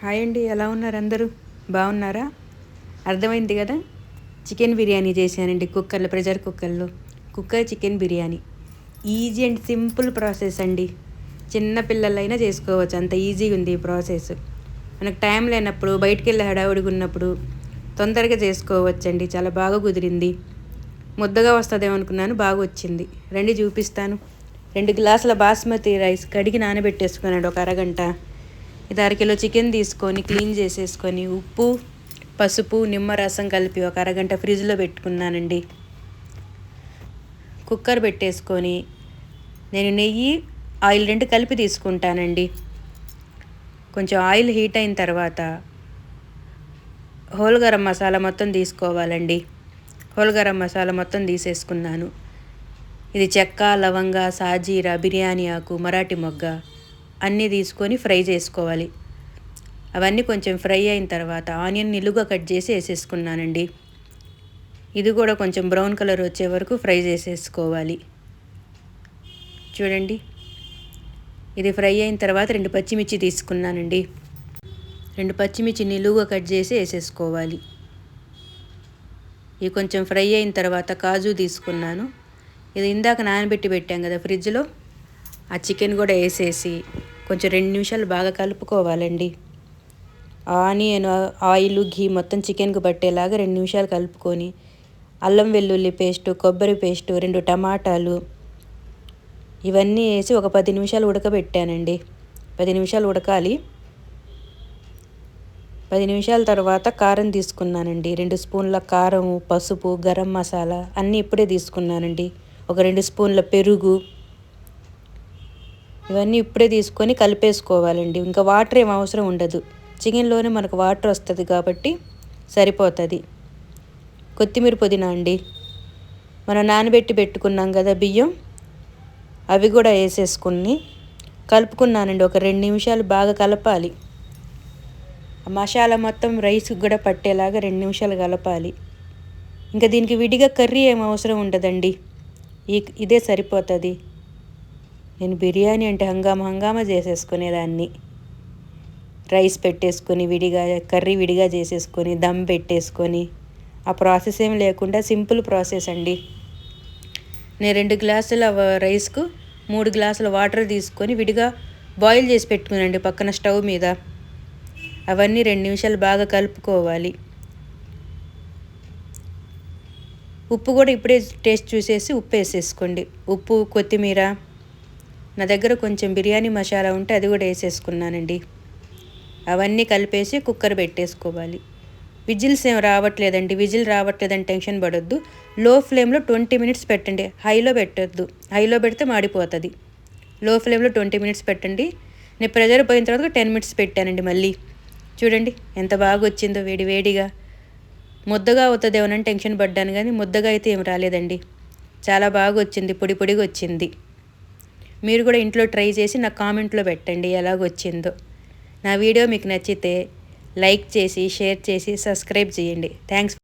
Hi అండి, ఎలా ఉన్నారు అందరూ? బాగున్నారా? అర్థమైంది కదా. చికెన్ బిర్యానీ చేశానండి ప్రెషర్ కుక్కర్లో. Cooker chicken biryani easy and simple process అండి. చిన్న పిల్లలైనా చేసుకోవచ్చు, అంత ఈజీగా ఉంది ఈ ప్రాసెస్. మనకు టైం లేనప్పుడు, బయటికి వెళ్ళి హడావుడిగా ఉన్నప్పుడు తొందరగా చేసుకోవచ్చండి. చాలా బాగా కుదిరింది. ముద్దగా వస్తుందేమో అనుకున్నాను, బాగా వచ్చింది. రండి చూపిస్తాను. 2 గ్లాసుల బాస్మతి రైస్ కడిగి నానబెట్టేసుకున్నాడు ఒక అరగంట. ఇది అరకిలో చికెన్ తీసుకొని క్లీన్ చేసేసుకొని ఉప్పు, పసుపు, నిమ్మరసం కలిపి ఒక అరగంట ఫ్రిడ్జ్లో పెట్టుకున్నానండి. కుక్కర్ పెట్టేసుకొని నేను నెయ్యి, ఆయిల్ 2 కలిపి తీసుకుంటానండి. కొంచెం ఆయిల్ హీట్ అయిన తర్వాత హోల్ గరం మసాలా మొత్తం తీసుకోవాలండి. హోల్ గరం మసాలా మొత్తం తీసేసుకున్నాను. ఇది చెక్క, లవంగ, సాజీరా, బిర్యానీ ఆకు, మరాఠీ మొగ్గ అన్నీ తీసుకొని ఫ్రై చేసుకోవాలి. అవన్నీ కొంచెం ఫ్రై అయిన తర్వాత ఆనియన్ నిలువుగా కట్ చేసి వేసేసుకున్నానండి. ఇది కూడా కొంచెం బ్రౌన్ కలర్ వచ్చే వరకు ఫ్రై చేసేసుకోవాలి. చూడండి, ఇది ఫ్రై అయిన తర్వాత 2 పచ్చిమిర్చి తీసుకున్నానండి. 2 పచ్చిమిర్చి నిలువుగా కట్ చేసి వేసేసుకోవాలి. ఇవి కొంచెం ఫ్రై అయిన తర్వాత కాజు తీసుకున్నాను. ఇది ఇందాక నానబెట్టి పెట్టాం కదా ఫ్రిడ్జ్లో, ఆ చికెన్ కూడా వేసేసి కొంచెం 2 నిమిషాలు బాగా కలుపుకోవాలండి. ఆనియన్, ఆయిల్, ఘీ మొత్తం చికెన్కు పట్టేలాగా 2 నిమిషాలు కలుపుకొని అల్లం వెల్లుల్లి పేస్టు, కొబ్బరి పేస్టు, 2 టమాటాలు ఇవన్నీ వేసి ఒక 10 నిమిషాలు ఉడకబెట్టానండి. 10 నిమిషాలు ఉడకాలి. 10 నిమిషాల తర్వాత కారం తీసుకున్నానండి. 2 స్పూన్ల కారం, పసుపు, గరం మసాలా అన్నీ ఇప్పుడే తీసుకున్నానండి. ఒక 2 స్పూన్ల పెరుగు, ఇవన్నీ ఇప్పుడే తీసుకొని కలిపేసుకోవాలండి. ఇంకా వాటర్ ఏం అవసరం ఉండదు, చికెన్లోనే మనకు వాటర్ వస్తుంది కాబట్టి సరిపోతుంది. కొత్తిమీర, పుదీనా అండి. మనం నానబెట్టి పెట్టుకున్నాం కదా బియ్యం, అవి కూడా వేసేసుకుని కలుపుకున్నానండి. ఒక 2 నిమిషాలు బాగా కలపాలి. మసాలా మొత్తం రైస్కి కూడా పట్టేలాగా 2 నిమిషాలు కలపాలి. ఇంకా దీనికి విడిగా కర్రీ ఏం అవసరం ఉండదండి, ఇదే సరిపోతుంది. నేను బిర్యానీ అంటే హంగామా చేసేసుకునేదాన్ని. రైస్ పెట్టేసుకొని విడిగా, కర్రీ విడిగా చేసేసుకొని దమ్ పెట్టేసుకొని, ఆ ప్రాసెస్ ఏం లేకుండా సింపుల్ ప్రాసెస్ అండి. నేను 2 గ్లాసుల రైస్కు 3 గ్లాసుల వాటర్ తీసుకొని విడిగా బాయిల్ చేసి పెట్టుకున్నానండి పక్కన స్టవ్ మీద. అవన్నీ 2 నిమిషాలు బాగా కలుపుకోవాలి. ఉప్పు కూడా ఇప్పుడే టేస్ట్ చూసేసి ఉప్పు వేసేసుకోండి. ఉప్పు, కొత్తిమీర, నా దగ్గర కొంచెం బిర్యానీ మసాలా ఉంటే అది కూడా వేసేసుకున్నానండి. అవన్నీ కలిపేసి కుక్కర్ పెట్టేసుకోవాలి. విజిల్స్ ఏం రావట్లేదండి. విజిల్ రావట్లేదని టెన్షన్ పడొద్దు. లో ఫ్లేమ్లో 20 మినిట్స్ పెట్టండి, హైలో పెట్టొద్దు. హైలో పెడితే మాడిపోతుంది. లో ఫ్లేమ్లో 20 మినిట్స్ పెట్టండి. నేను ప్రెజర్ పోయిన తర్వాత 10 మినిట్స్ పెట్టానండి మళ్ళీ. చూడండి ఎంత బాగా వచ్చిందో, వేడి వేడిగా. ముద్దగా అవుతుందేమోనని టెన్షన్ పడ్డాను, కానీ ముద్దగా అయితే ఏం రాలేదండి. చాలా బాగా వచ్చింది, పొడి పొడిగా వచ్చింది. మీరు కూడా ఇంట్లో ట్రై చేసి నాకు కామెంట్లో పెట్టండి ఎలాగొచ్చిందో. నా వీడియో మీకు నచ్చితే లైక్ చేసి, షేర్ చేసి, సబ్స్క్రైబ్ చేయండి. థ్యాంక్స్.